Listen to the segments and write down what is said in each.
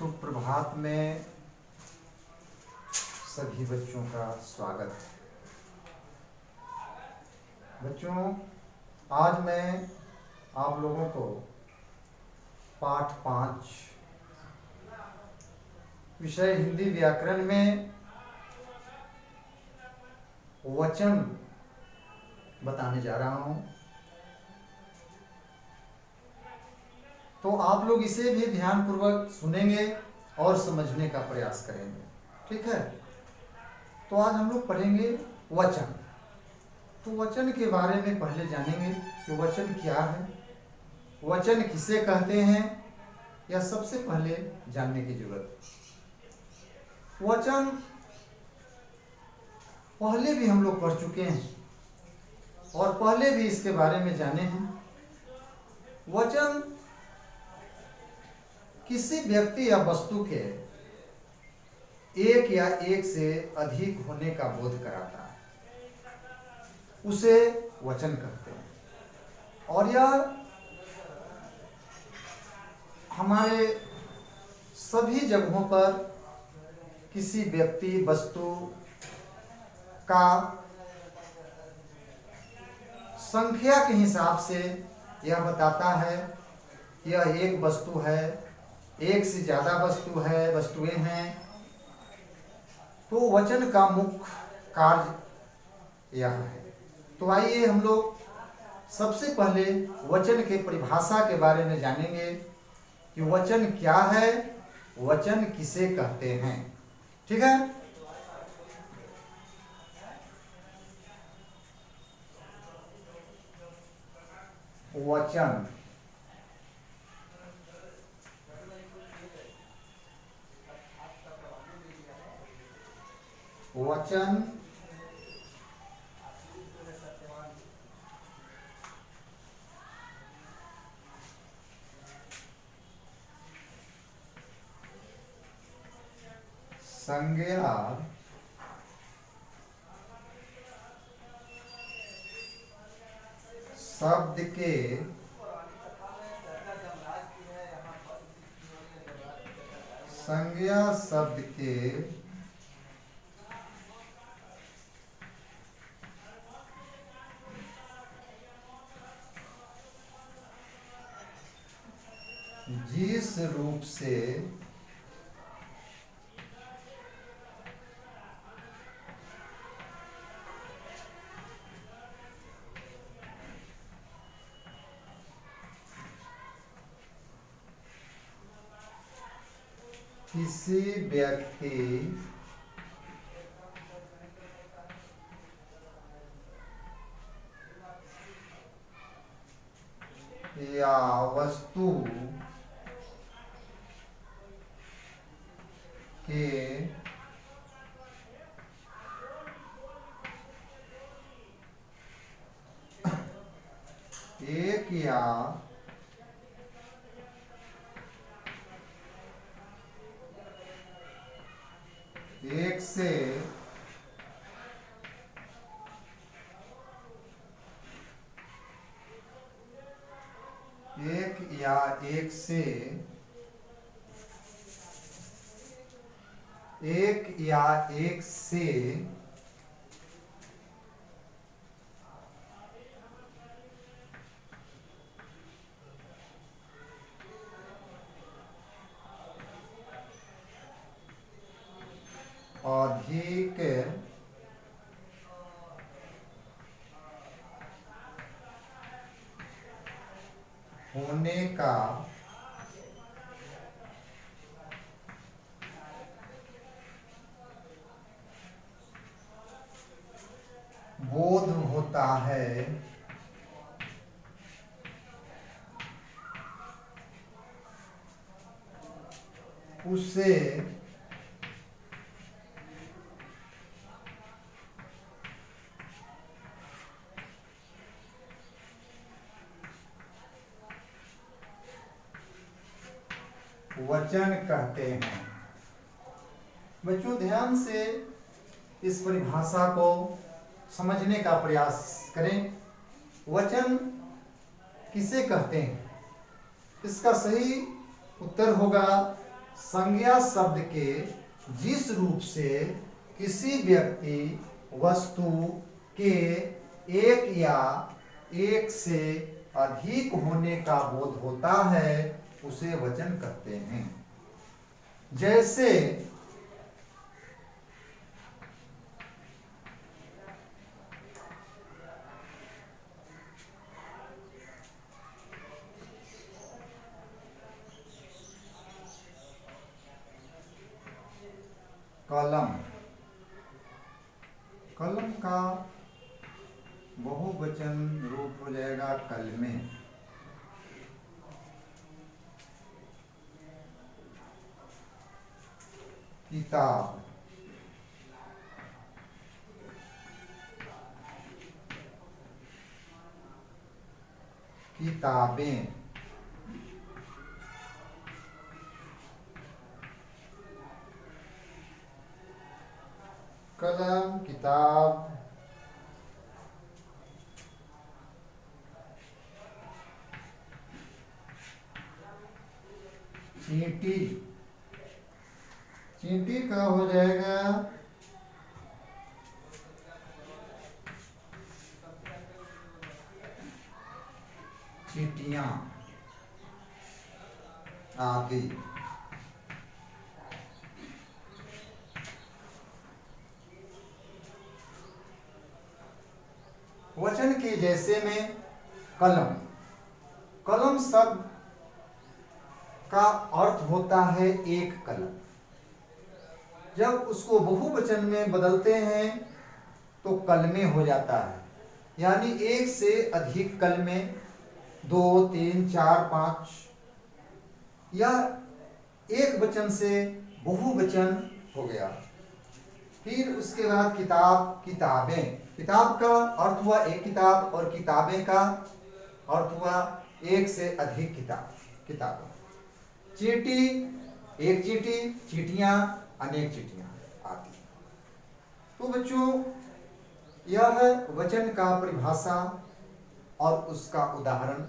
सुप्रभात में सभी बच्चों का स्वागत है। बच्चों, आज मैं आप लोगों को पाठ 5 विषय हिंदी व्याकरण में वचन बताने जा रहा हूं। तो आप लोग इसे भी ध्यानपूर्वक सुनेंगे और समझने का प्रयास करेंगे, ठीक है। तो आज हम लोग पढ़ेंगे वचन। तो वचन के बारे में पहले जानेंगे कि वचन क्या है, वचन किसे कहते हैं, यह सबसे पहले जानने की जरूरत है। वचन पहले भी हम लोग पढ़ चुके हैं और पहले भी इसके बारे में जाने हैं। वचन किसी व्यक्ति या वस्तु के एक या एक से अधिक होने का बोध कराता है, उसे वचन कहते हैं। और यह हमारे सभी जगहों पर किसी व्यक्ति वस्तु का संख्या के हिसाब से यह बताता है कि यह एक वस्तु है, एक से ज्यादा वस्तुएं हैं। तो वचन का मुख्य कार्य यह है। तो आइए हम लोग सबसे पहले वचन के परिभाषा के बारे में जानेंगे कि वचन क्या है, वचन किसे कहते हैं, ठीक है। वचन वचन संज्ञा शब्द के संज्ञा शब्द के जिस रूप से किसी व्यक्ति या वस्तु के एक या एक से एक से अधिक होने का बोध होता है, उसे वचन कहते हैं। बच्चों, ध्यान से इस परिभाषा को समझने का प्रयास करें। वचन किसे कहते हैं? इसका सही उत्तर होगा संज्ञा शब्द के जिस रूप से किसी व्यक्ति वस्तु के एक या एक से अधिक होने का बोध होता है उसे वचन कहते हैं। जैसे कलम, कलम का बहुवचन रूप हो जाएगा कलमे। किताब, किताबें, कलम, किताब, चींटी, चींटी का हो जाएगा चींटियां आदि। वचन के जैसे में कलम, कलम शब्द का अर्थ होता है एक कलम। जब उसको बहुवचन में बदलते हैं तो कलमे हो जाता है, यानी एक से अधिक कलमे, 2, 3, 4, 5, या एक वचन से बहुवचन हो गया। फिर उसके बाद किताब, किताबें, किताब का अर्थ हुआ एक किताब और किताबें का अर्थ हुआ एक से अधिक किताब, किताबें। चींटी एक चींटी, चींटियां अनेक चींटियां आदि। तो बच्चों यह वचन का परिभाषा और उसका उदाहरण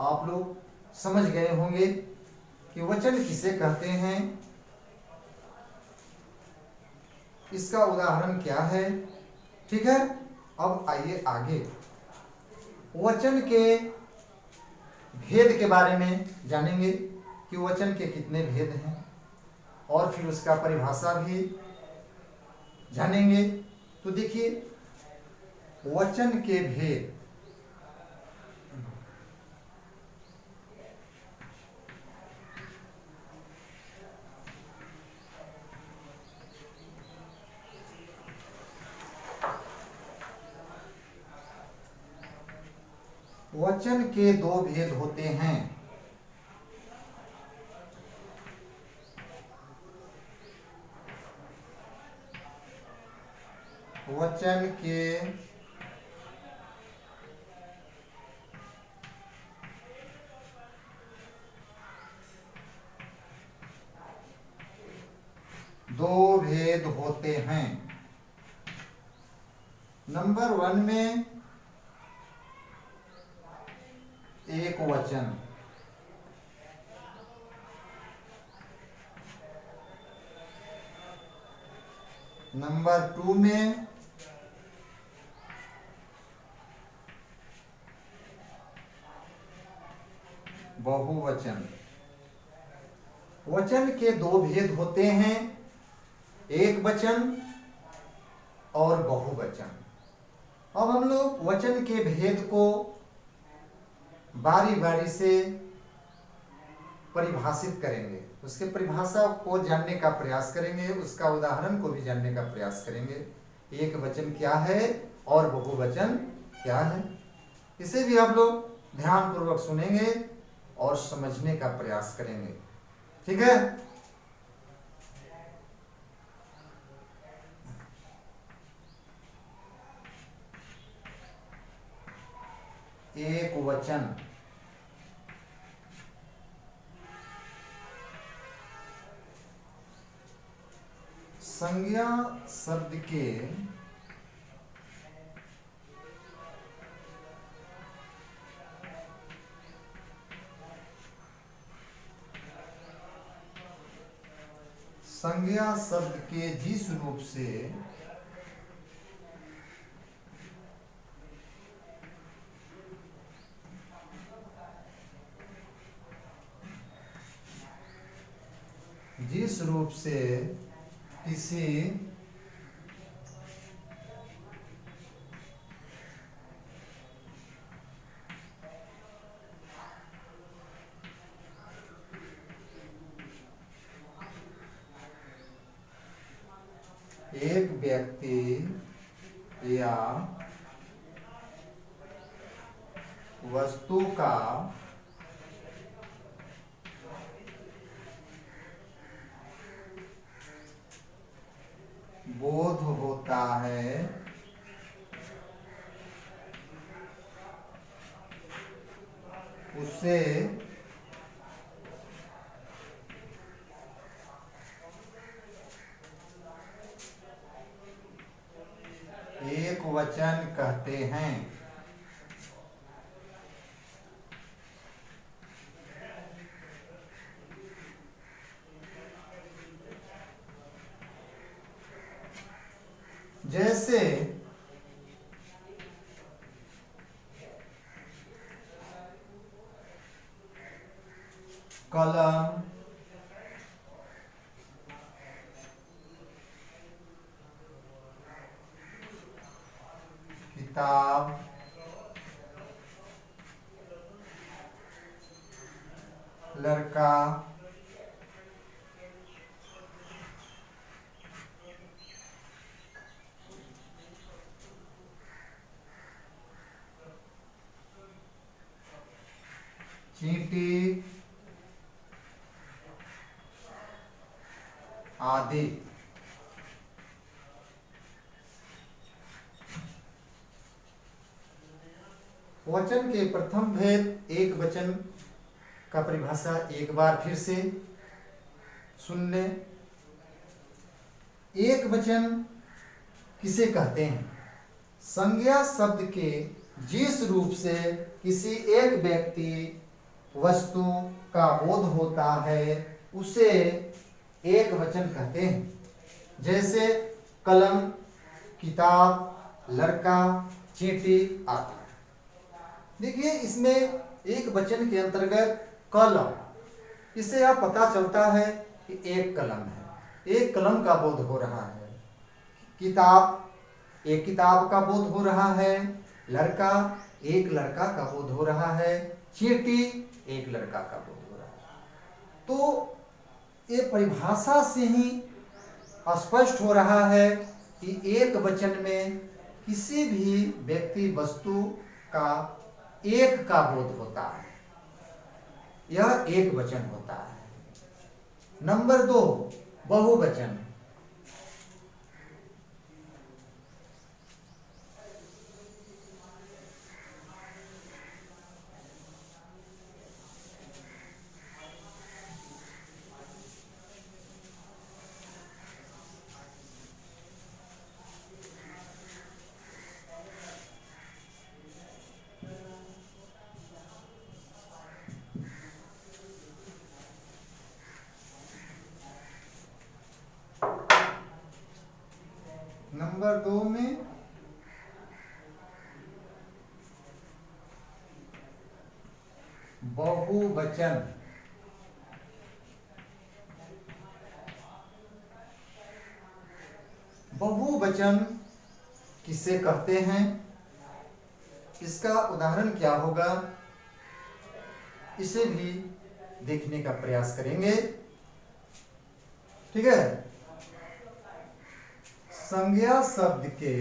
आप लोग समझ गए होंगे कि वचन किसे कहते हैं, इसका उदाहरण क्या है। ठीक है, अब आइए आगे वचन के भेद के बारे में जानेंगे कि वचन के कितने भेद हैं और फिर उसका परिभाषा भी जानेंगे। तो देखिए वचन के भेद, वचन के दो भेद होते हैं। वचन के दो भेद होते हैं। नंबर 1 में एक वचन, नंबर 2 में बहुवचन। वचन के दो भेद होते हैं, एक वचन और बहुवचन। अब हम लोग वचन के भेद को बारी बारी से परिभाषित करेंगे, उसके परिभाषा को जानने का प्रयास करेंगे, उसका उदाहरण को भी जानने का प्रयास करेंगे। एक वचन क्या है और बहुवचन क्या है, इसे भी आप लोग ध्यान पूर्वक सुनेंगे और समझने का प्रयास करेंगे। ठीक है, एक वचन, संज्ञा शब्द के संज्ञा शब्द के जिस रूप से किसी एक व्यक्ति या वस्तु का बोध होता है, उसे एक वचन कहते हैं। जैसे कलम, किताब, लड़का, चींटी आदि। वचन के प्रथम भेद एक वचन का परिभाषा एक बार फिर से सुन ले। एक वचन किसे कहते हैं? संज्ञा शब्द के जिस रूप से किसी एक व्यक्ति वस्तु का बोध होता है उसे एक वचन कहते हैं। जैसे कलम, किताब, लड़का, चींटी आदि। देखिए इसमें एक वचन के अंतर्गत कलम, इससे आप पता चलता है कि एक कलम है, एक कलम का बोध हो रहा है। किताब, एक किताब का बोध हो रहा है। लड़का, एक लड़का का बोध हो रहा है। चींटी, एक लड़का का बोध हो रहा है। तो ये परिभाषा से ही स्पष्ट हो रहा है कि एक वचन में किसी भी व्यक्ति वस्तु का एक का बोध होता है, यह एक वचन होता है। नंबर 2, बहुवचन। नंबर 2 में बहुवचन। बहुवचन किसे कहते हैं, इसका उदाहरण क्या होगा, इसे भी देखने का प्रयास करेंगे। ठीक है। संज्ञा शब्द के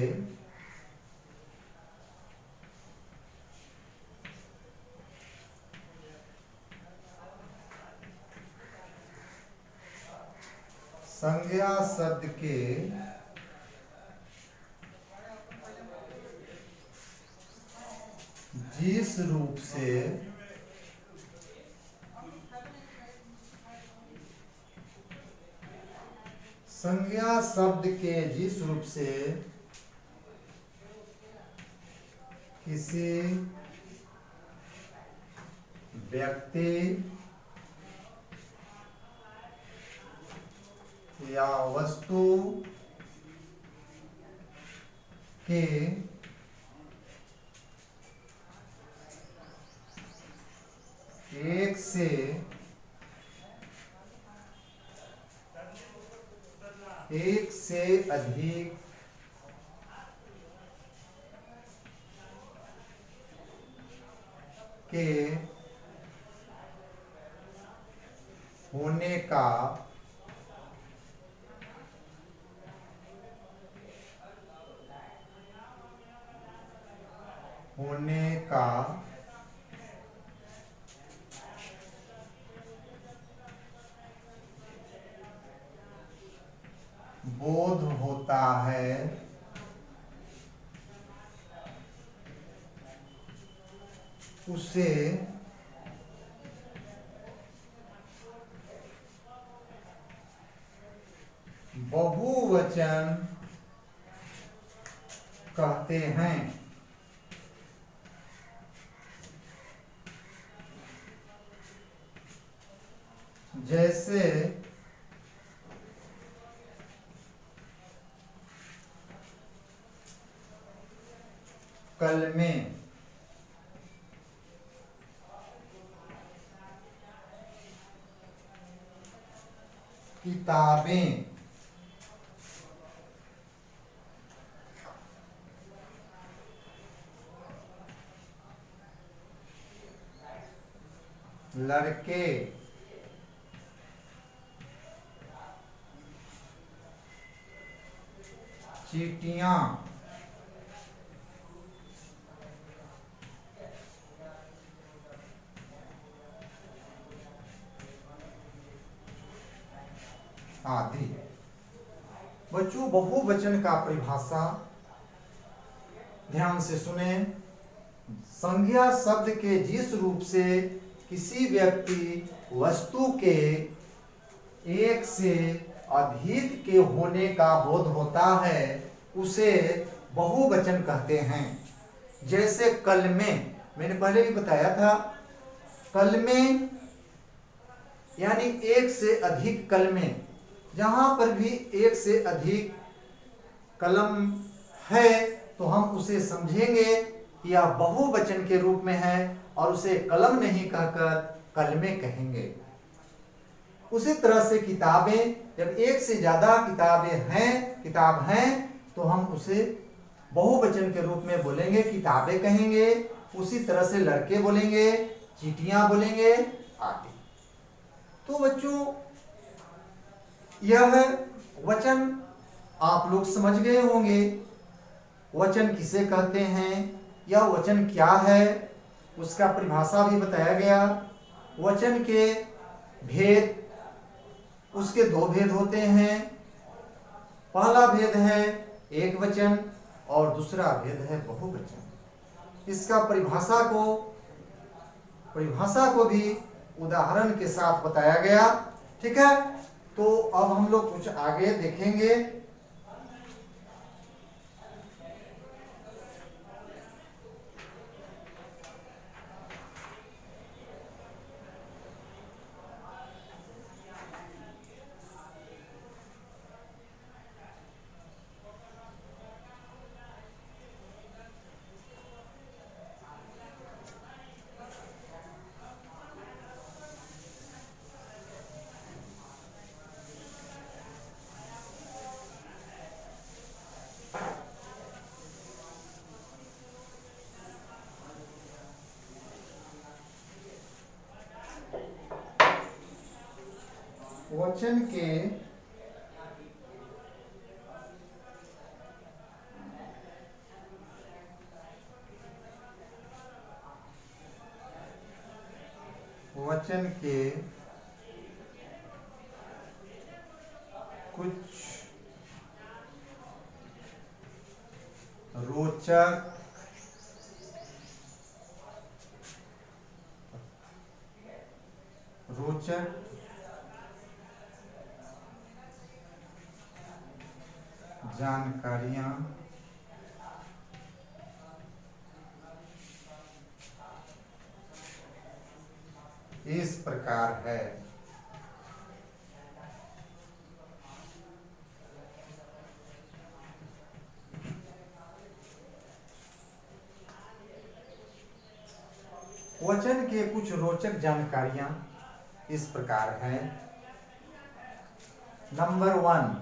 जिस रूप से संज्ञा शब्द के जिस रूप से किसी व्यक्ति या वस्तु के एक से अधिक के होने का बोध होता है, उसे बहुवचन कहते हैं। जैसे कलमें, किताबें, लड़के, चींटियां, आदि। बच्चों, बहुवचन का परिभाषा ध्यान से सुने। संज्ञा शब्द के जिस रूप से किसी व्यक्ति वस्तु के एक से अधिक के होने का बोध होता है, उसे बहुवचन कहते हैं। जैसे कलमें, मैंने पहले भी बताया था, कलमें यानी एक से अधिक कलमें। जहां पर भी एक से अधिक कलम है तो हम उसे समझेंगे कि यह बहुवचन के रूप में है और उसे कलम नहीं कहकर कलमें कहेंगे। उसी तरह से किताबें, जब एक से ज्यादा किताब हैं तो हम उसे बहुवचन के रूप में बोलेंगे, किताबें कहेंगे। उसी तरह से लड़के बोलेंगे, चींटियां बोलेंगे आदि। तो बच्चों, यह वचन आप लोग समझ गए होंगे। वचन किसे कहते हैं, यह वचन क्या है, उसका परिभाषा भी बताया गया। वचन के भेद, उसके दो भेद होते हैं। पहला भेद है एक वचन और दूसरा भेद है बहुवचन। इसका परिभाषा को भी उदाहरण के साथ बताया गया। ठीक है, तो अब हम लोग कुछ आगे देखेंगे। वचन के कुछ रोचक जानकारियां इस प्रकार है। वचन के कुछ रोचक जानकारियां इस प्रकार हैं। नंबर 1,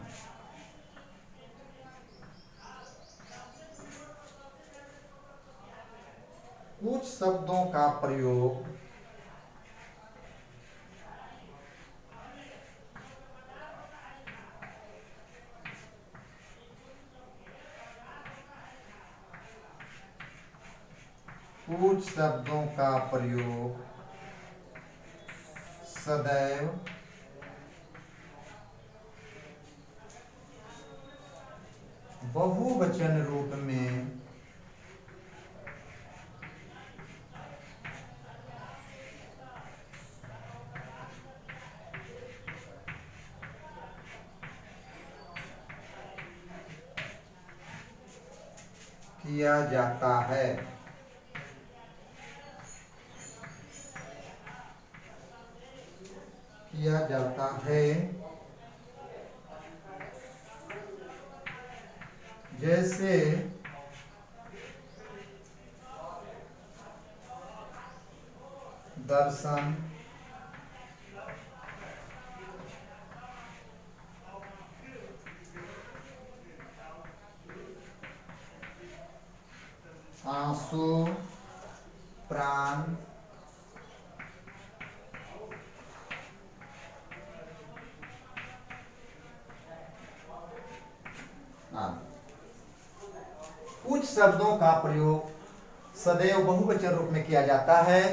कुछ शब्दों का प्रयोग सदैव बहुवचन रूप में किया जाता है। जैसे दर्शन, आंसू, प्राण, कुछ शब्दों का प्रयोग सदैव बहुवचन रूप में किया जाता है,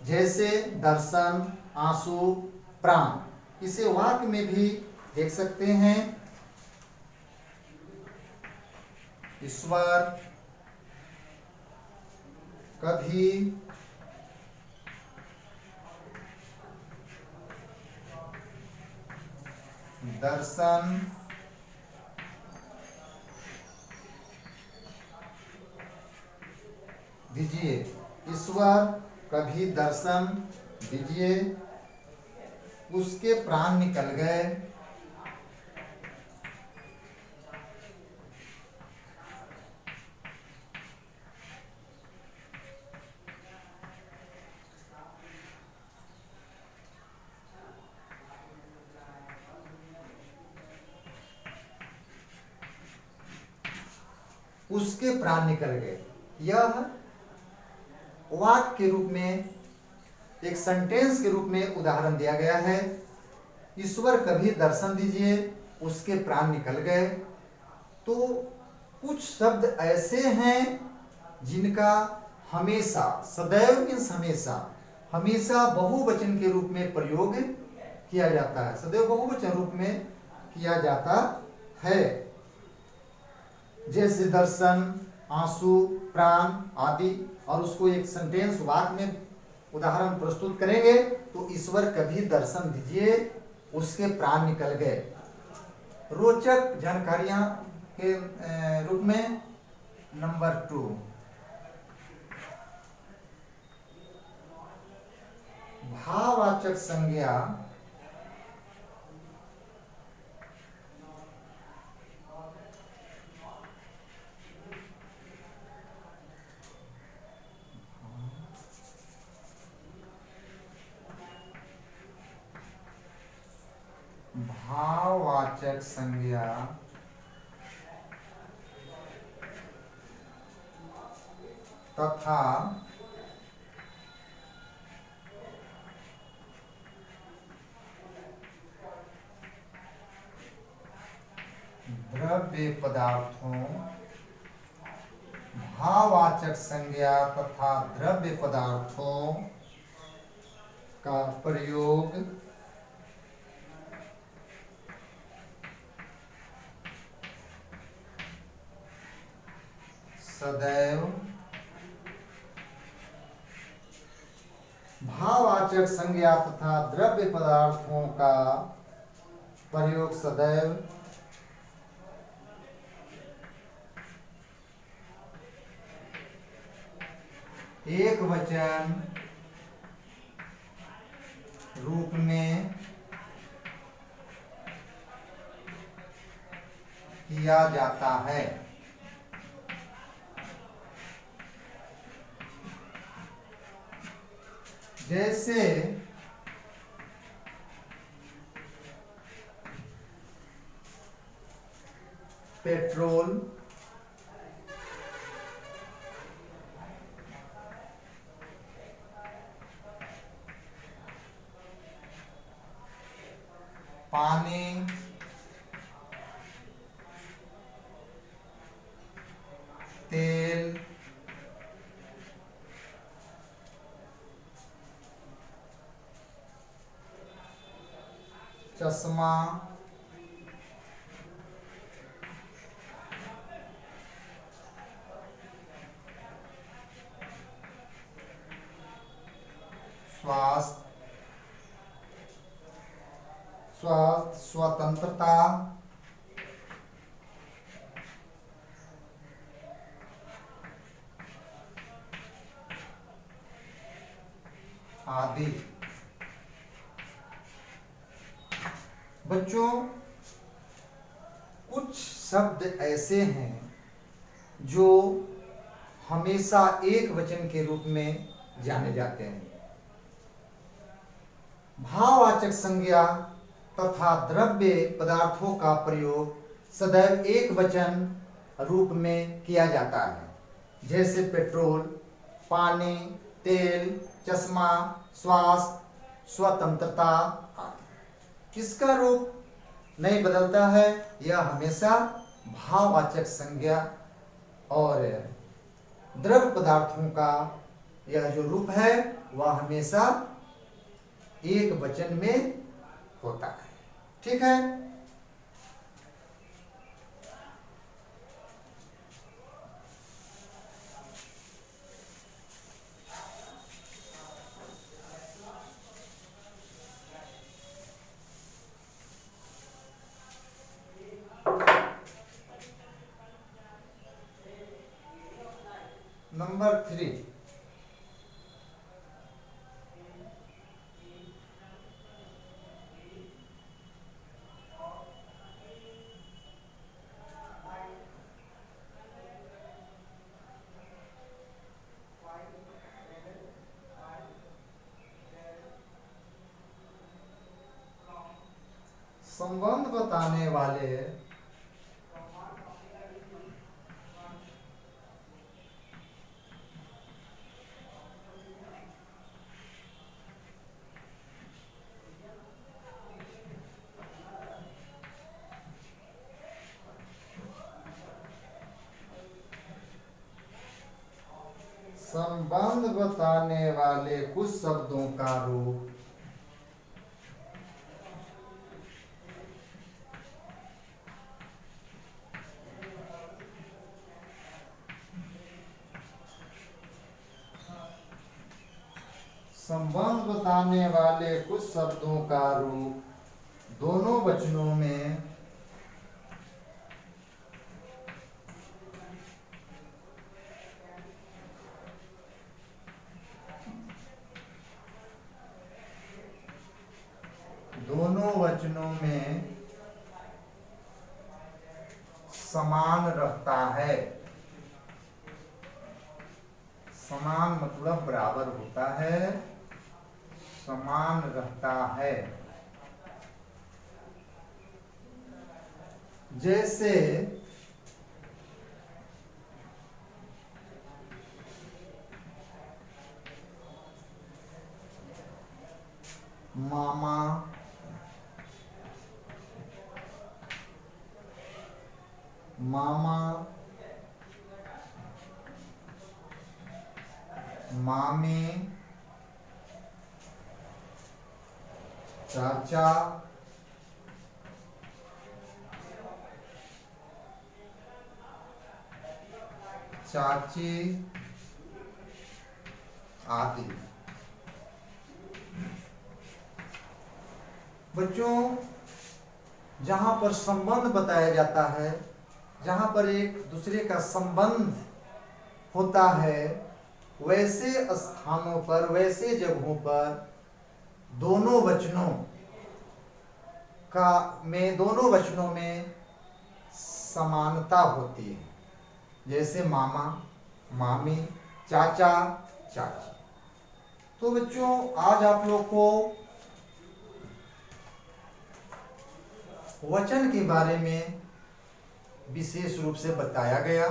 जैसे दर्शन, आंसू, प्राण। इसे वाक्य में भी देख सकते हैं। ईश्वर कभी दर्शन दीजिए। ईश्वर कभी दर्शन दीजिए, उसके प्राण निकल गए। उसके प्राण निकल गए। यह वाक्य के रूप में, एक सेंटेंस के रूप में उदाहरण दिया गया है। ईश्वर कभी दर्शन दीजिए, उसके प्राण निकल गए। तो कुछ शब्द ऐसे हैं जिनका हमेशा, सदैव मीन्स हमेशा, हमेशा बहुवचन के रूप में प्रयोग किया जाता है, सदैव बहुवचन रूप में किया जाता है। जैसे दर्शन, आंसू, प्राण आदि। और उसको एक सेंटेंस, वाक्य में उदाहरण प्रस्तुत करेंगे तो ईश्वर कभी दर्शन दीजिए, उसके प्राण निकल गए। रोचक जानकारियां के रूप में नंबर 2, भाववाचक संज्ञा तथा द्रव्य पदार्थों, भाववाचक संज्ञा तथा द्रव्य पदार्थों का प्रयोग सदैव, भाववाचक संज्ञा तथा द्रव्य पदार्थों का प्रयोग सदैव एक वचन रूप में किया जाता है। जैसे पेट्रोल, पानी, तेल, चश्मा, स्वास्थ्य, स्वतंत्रता, आदि। बच्चों, कुछ शब्द ऐसे हैं जो हमेशा एक वचन के रूप में जाने जाते हैं। भाववाचक संज्ञा तथा द्रव्य पदार्थों का प्रयोग सदैव एक वचन रूप में किया जाता है, जैसे पेट्रोल, पानी, तेल, चश्मा, स्वास्थ्य, स्वतंत्रता आदि। किसका रूप नहीं बदलता है, यह हमेशा भाववाचक संज्ञा और द्रव्य पदार्थों का यह जो रूप है वह हमेशा एक वचन में होता है। ठीक है। नंबर 3, संबंध बताने वाले कुछ शब्दों का रूप संबंध बताने वाले कुछ शब्दों का रूप दोनों वचनों में समान रहता है। समान मतलब बराबर होता है, समान रहता है। जैसे मामा, मामा, मामी, चाचा, चाची आदि। बच्चों, जहां पर संबंध बताया जाता है, जहां पर एक दूसरे का संबंध होता है, वैसे स्थानों पर, वैसे जगहों पर दोनों वचनों में समानता होती है। जैसे मामा, मामी, चाचा, चाची। तो बच्चों आज आप लोग को वचन के बारे में विशेष रूप से बताया गया।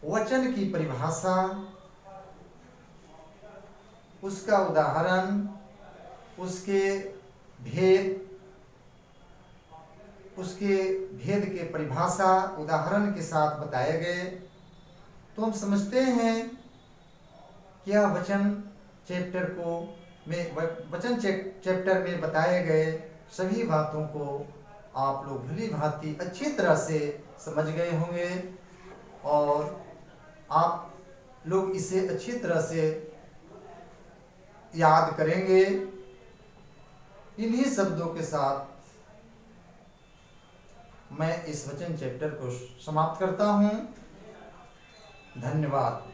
वचन की परिभाषा, उसका उदाहरण, उसके भेद, उसके भेद के परिभाषा उदाहरण के साथ बताए गए। तो हम समझते हैं कि यह वचन चैप्टर में बताए गए सभी बातों को आप लोग भली भांति अच्छी तरह से समझ गए होंगे और आप लोग इसे अच्छी तरह से याद करेंगे। इन्हीं शब्दों के साथ मैं इस वचन चैप्टर को समाप्त करता हूँ। धन्यवाद।